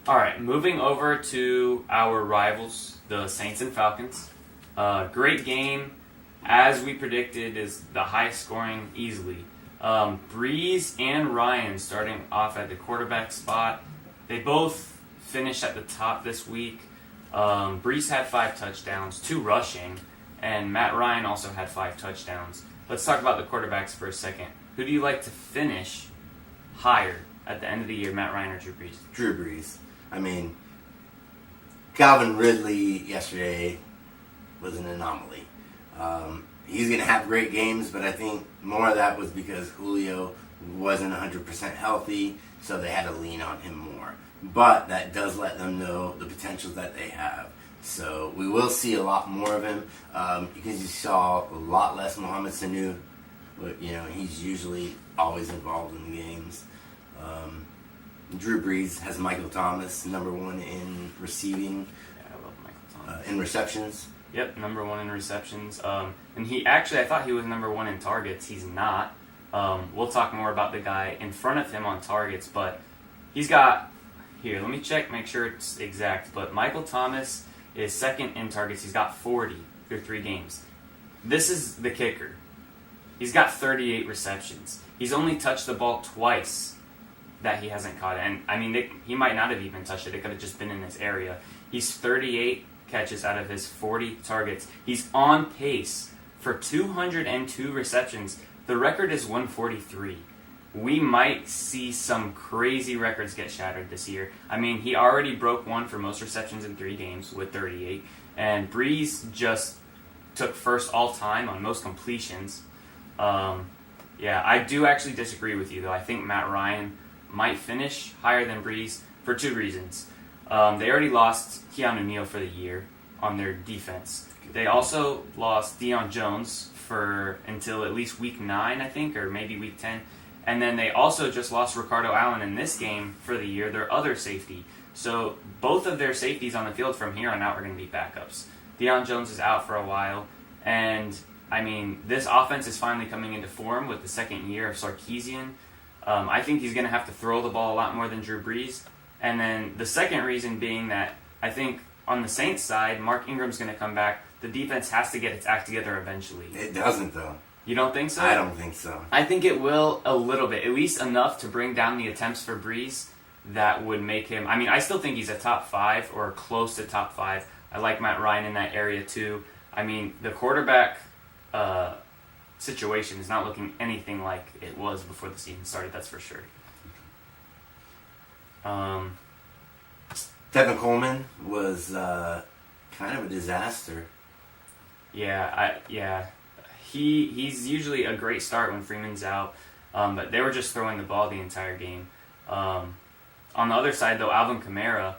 All right, moving over to our rivals, the Saints and Falcons. Great game, as we predicted, is the highest scoring easily. Breeze and Ryan starting off at the quarterback spot. They both finished at the top this week. Breeze had 5 touchdowns, 2 rushing, and Matt Ryan also had 5 touchdowns. Let's talk about the quarterbacks for a second. Who do you like to finish higher at the end of the year, Matt Ryan or Drew Brees? Drew Brees. I mean, Calvin Ridley yesterday was an anomaly. He's going to have great games, but I think more of that was because Julio wasn't 100% healthy, so they had to lean on him more. But that does let them know the potential that they have. So we will see a lot more of him because you saw a lot less Mohamed Sanu. But, he's usually always involved in the games. Drew Brees has Michael Thomas, number 1 in receiving. Yeah, I love Michael Thomas. In receptions. Yep, number 1 in receptions. And I thought he was number 1 in targets. He's not. We'll talk more about the guy in front of him on targets, but he's got, here, let me check, make sure it's exact, but Michael Thomas is 2nd in targets. He's got 40 through 3 games. This is the kicker. He's got 38 receptions. He's only touched the ball twice that he hasn't caught it. And, I mean, he might not have even touched it. It could have just been in his area. He's 38 catches out of his 40 targets. He's on pace for 202 receptions. The record is 143. We might see some crazy records get shattered this year. I mean, he already broke one for most receptions in 3 games with 38. And Brees just took first all-time on most completions. Yeah, I do actually disagree with you, though. I think Matt Ryan might finish higher than Brees for 2 reasons. They already lost Keanu Neal for the year on their defense. They also lost Deion Jones until at least week 9, I think, or maybe week 10. And then they also just lost Ricardo Allen in this game for the year, their other safety. So both of their safeties on the field from here on out are going to be backups. Deion Jones is out for a while, and I mean, this offense is finally coming into form with the 2nd year of Sarkisian. I think he's going to have to throw the ball a lot more than Drew Brees. And then the second reason being that I think on the Saints side, Mark Ingram's going to come back. The defense has to get its act together eventually. It doesn't, though. You don't think so? I don't think so. I think it will a little bit, at least enough to bring down the attempts for Brees that would make him... I mean, I still think he's a top 5 or close to top 5. I like Matt Ryan in that area, too. I mean, the quarterback situation is not looking anything like it was before the season started, that's for sure. Tevin Coleman was kind of a disaster. Yeah, He's usually a great start when Freeman's out, but they were just throwing the ball the entire game. On the other side, though, Alvin Kamara,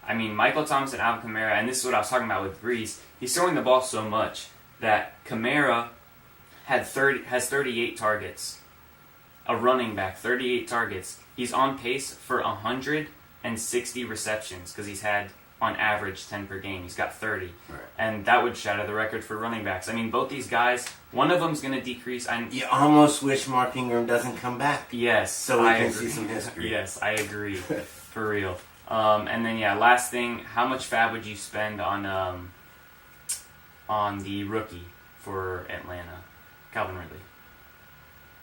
I mean, Michael Thomas and Alvin Kamara, and this is what I was talking about with Brees, he's throwing the ball so much that Kamara has 38 targets. A running back, 38 targets. He's on pace for 160 receptions because he's had, on average, 10 per game. He's got 30. Right. And that would shatter the record for running backs. I mean, both these guys, one of them's going to decrease. You almost wish Mark Ingram doesn't come back. Yes. So we can see some history. Yes, I agree. For real. And then, last thing, how much fab would you spend on the rookie for Atlanta, Calvin Ridley?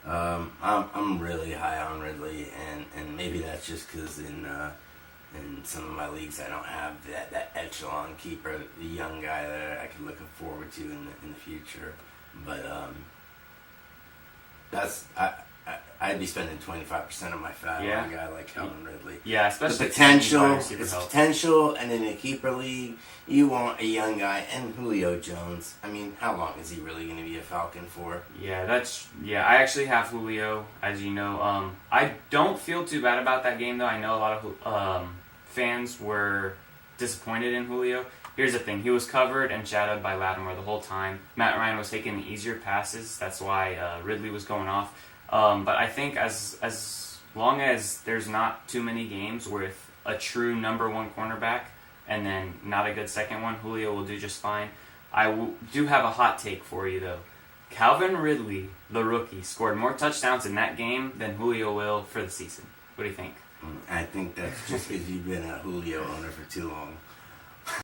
I'm really high on Ridley, and maybe that's just because in some of my leagues I don't have that echelon keeper, the young guy that I could look forward to in the future. But I'd be spending 25% of my fab on a guy like Calvin Ridley. Yeah, especially the potential, and in a keeper league, you want a young guy, and Julio Jones. I mean, how long is he really going to be a Falcon for? Yeah, I actually have Julio, as you know. I don't feel too bad about that game, though. I know a lot of fans were disappointed in Julio. Here's the thing. He was covered and shadowed by Lattimore the whole time. Matt Ryan was taking the easier passes. That's why Ridley was going off. But I think as long as there's not too many games with a true number 1 cornerback and then not a good second one, Julio will do just fine. I do have a hot take for you, though. Calvin Ridley, the rookie, scored more touchdowns in that game than Julio will for the season. What do you think? I think that's just because you've been a Julio owner for too long.